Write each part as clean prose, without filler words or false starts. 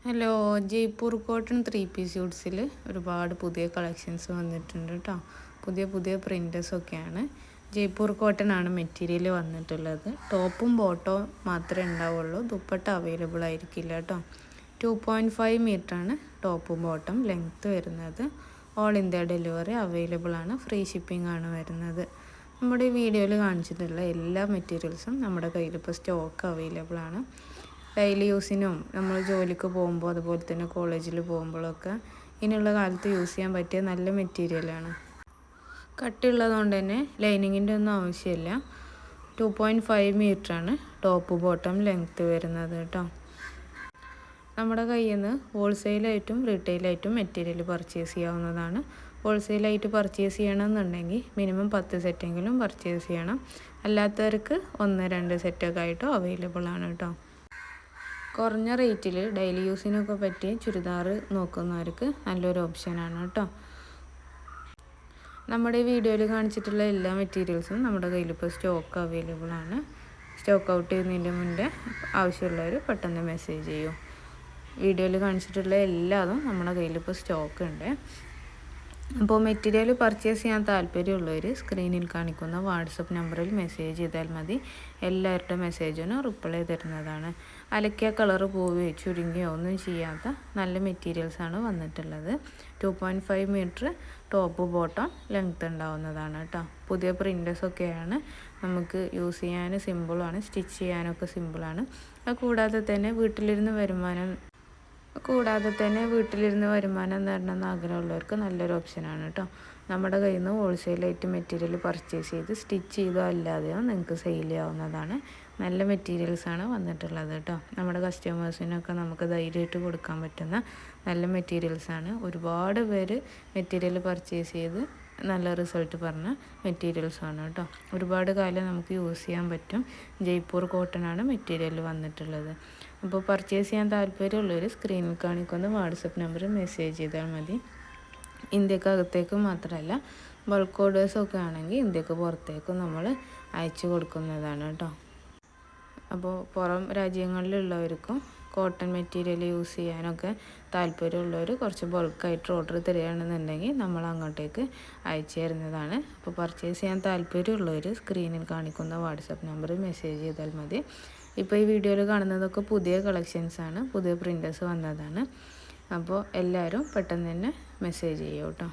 Hello, Jaipur cotton 3 piece സ്യൂട്ട്സിൽ ഒരുപാട് പുതിയ collections വന്നിട്ടുണ്ട് കേട്ടോ. പുതിയ പ്രിൻറ്റേഴ്സൊക്കെയാണ്. ജയ്പൂർ കോട്ടൺ ആണ് മെറ്റീരിയൽ വന്നിട്ടുള്ളത്. ടോപ്പും ബോട്ടവും മാത്രമേ ഉണ്ടാവുള്ളൂ. ദുപ്പട്ട അവൈലബിൾ ആയിരിക്കില്ല കേട്ടോ. 2.5 മീറ്ററാണ് ടോപ്പും ബോട്ടം ലെങ്ത്ത് വരുന്നത്. ഓൾ ഇന്ത്യ ഡെലിവറി അവൈലബിൾ ആണ്. ഫ്രീ ഷിപ്പിംഗ് ആണ് വരുന്നത്. നമ്മുടെ ഈ വീഡിയോയിൽ കാണിച്ചിട്ടുള്ള എല്ലാ മെറ്റീരിയൽസും നമ്മുടെ കയ്യിൽ ഇപ്പോൾ സ്റ്റോക്ക് അവൈലബിൾ ആണ്. ഡെയിലി യൂസിനും നമ്മൾ ജോലിക്ക് പോകുമ്പോൾ അതുപോലെ തന്നെ കോളേജിൽ പോകുമ്പോഴൊക്കെ ഇനിയുള്ള കാലത്ത് യൂസ് ചെയ്യാൻ പറ്റിയ നല്ല മെറ്റീരിയലാണ്. കട്ടുള്ളതുകൊണ്ട് തന്നെ ലൈനിങ്ങിൻ്റെ ഒന്നും ആവശ്യമില്ല. 2.5 മീറ്ററാണ് ടോപ്പ് ബോട്ടം ലെങ്ത്ത് വരുന്നത് കേട്ടോ. നമ്മുടെ കയ്യിൽ നിന്ന് ഹോൾസെയിലായിട്ടും റീറ്റെയിലായിട്ടും മെറ്റീരിയൽ പർച്ചേസ് ചെയ്യാവുന്നതാണ്. ഹോൾസെയിലായിട്ട് പർച്ചേസ് ചെയ്യണമെന്നുണ്ടെങ്കിൽ മിനിമം 10 സെറ്റെങ്കിലും പർച്ചേസ് ചെയ്യണം. അല്ലാത്തവർക്ക് 1-2 സെറ്റൊക്കെ ആയിട്ടോ അവൈലബിൾ ആണ് കേട്ടോ. കുറഞ്ഞ റേറ്റിൽ ഡെയിലി യൂസിനൊക്കെ പറ്റിയ ചുരിദാർ നോക്കുന്നവർക്ക് നല്ലൊരു ഓപ്ഷനാണ് കേട്ടോ. നമ്മുടെ ഈ വീഡിയോയിൽ കാണിച്ചിട്ടുള്ള എല്ലാ മെറ്റീരിയൽസും നമ്മുടെ കയ്യിൽ ഇപ്പോൾ സ്റ്റോക്ക് അവൈലബിൾ ആണ്. സ്റ്റോക്ക് ഔട്ട് ചെയ്യുന്നതിൻ്റെ മുന്നേ ആവശ്യമുള്ളവർ പെട്ടെന്ന് മെസ്സേജ് ചെയ്യും. വീഡിയോയിൽ കാണിച്ചിട്ടുള്ള എല്ലാതും നമ്മുടെ കയ്യിൽ ഇപ്പോൾ സ്റ്റോക്ക് ഉണ്ട്. അപ്പോൾ മെറ്റീരിയൽ പർച്ചേസ് ചെയ്യാൻ താല്പര്യമുള്ളവർ സ്ക്രീനിൽ കാണിക്കുന്ന വാട്സപ്പ് നമ്പറിൽ മെസ്സേജ് ചെയ്താൽ മതി. എല്ലാവരുടെ മെസ്സേജിനും റിപ്ലൈ തരുന്നതാണ്. അലക്കിയ കളറ് പോവുകയോ ചുരുങ്ങിയോ ഒന്നും ചെയ്യാത്ത നല്ല മെറ്റീരിയൽസാണ് വന്നിട്ടുള്ളത്. 2.5 മീറ്റർ ടോപ്പ് ബോട്ടം ലെങ്ത്ത് ഉണ്ടാവുന്നതാണ് കേട്ടോ. പുതിയ പ്രിൻറ്റേഴ്സൊക്കെയാണ്. നമുക്ക് യൂസ് ചെയ്യാൻ സിമ്പിളാണ്, സ്റ്റിച്ച് ചെയ്യാനൊക്കെ സിമ്പിളാണ്. കൂടാതെ തന്നെ വീട്ടിലിരുന്ന് വരുമാനം നേടണമെന്ന് ആഗ്രഹമുള്ളവർക്ക് നല്ലൊരു ഓപ്ഷനാണ് കേട്ടോ. നമ്മുടെ കയ്യിൽ നിന്ന് ഹോൾസെയിലായിട്ട് മെറ്റീരിയൽ പർച്ചേസ് ചെയ്ത് സ്റ്റിച്ച് ചെയ്തോ അല്ലാതെയോ നിങ്ങൾക്ക് സെയിൽ ചെയ്യാവുന്നതാണ്. നല്ല മെറ്റീരിയൽസാണ് വന്നിട്ടുള്ളത് കേട്ടോ. നമ്മുടെ കസ്റ്റമേഴ്സിനൊക്കെ നമുക്ക് ധൈര്യമായിട്ട് കൊടുക്കാൻ പറ്റുന്ന നല്ല മെറ്റീരിയൽസാണ്. ഒരുപാട് പേര് മെറ്റീരിയൽ പർച്ചേസ് ചെയ്ത് നല്ല റിസൾട്ട് പറഞ്ഞ മെറ്റീരിയൽസാണ് കേട്ടോ. ഒരുപാട് കാലം നമുക്ക് യൂസ് ചെയ്യാൻ പറ്റും. ജയ്പൂർ കോട്ടനാണ് മെറ്റീരിയൽ വന്നിട്ടുള്ളത്. അപ്പോൾ പർച്ചേസ് ചെയ്യാൻ താല്പര്യമുള്ളവർ സ്ക്രീനിൽ കാണിക്കുന്ന വാട്സപ്പ് നമ്പറിൽ മെസ്സേജ് ചെയ്താൽ മതി. ഇന്ത്യക്കകത്തേക്ക് മാത്രമല്ല, ബൾക്ക് ഓർഡേഴ്സൊക്കെ ആണെങ്കിൽ ഇന്ത്യക്ക് പുറത്തേക്കും നമ്മൾ അയച്ചു കൊടുക്കുന്നതാണ് കേട്ടോ. അപ്പോൾ പുറം രാജ്യങ്ങളിലുള്ളവർക്കും കോട്ടൺ മെറ്റീരിയൽ യൂസ് ചെയ്യാനൊക്കെ താല്പര്യമുള്ളവർ കുറച്ച് ബൾക്കായിട്ട് ഓർഡർ തരികയാണെന്നുണ്ടെങ്കിൽ നമ്മൾ അങ്ങോട്ടേക്ക് അയച്ചു തരുന്നതാണ്. അപ്പോൾ പർച്ചേസ് ചെയ്യാൻ താല്പര്യമുള്ളവർ സ്ക്രീനിൽ കാണിക്കുന്ന വാട്സപ്പ് നമ്പറിൽ മെസ്സേജ് ചെയ്താൽ മതി. ഇപ്പോൾ ഈ വീഡിയോയിൽ കാണുന്നതൊക്കെ പുതിയ കളക്ഷൻസാണ്, പുതിയ പ്രിൻറ്റേഴ്സ് വന്നതാണ്. അപ്പോൾ എല്ലാവരും പെട്ടെന്ന് തന്നെ മെസ്സേജ് ചെയ്യും കേട്ടോ.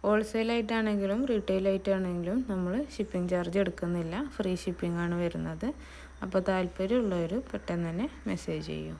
ഹോൾസെയിലായിട്ടാണെങ്കിലും റീറ്റെയിലായിട്ടാണെങ്കിലും നമ്മൾ ഷിപ്പിംഗ് ചാർജ് എടുക്കുന്നില്ല. ഫ്രീ ഷിപ്പിംഗ് ആണ് വരുന്നത്. അപ്പോൾ താല്പര്യമുള്ളവർ പെട്ടെന്ന് തന്നെ മെസ്സേജ് ചെയ്യും.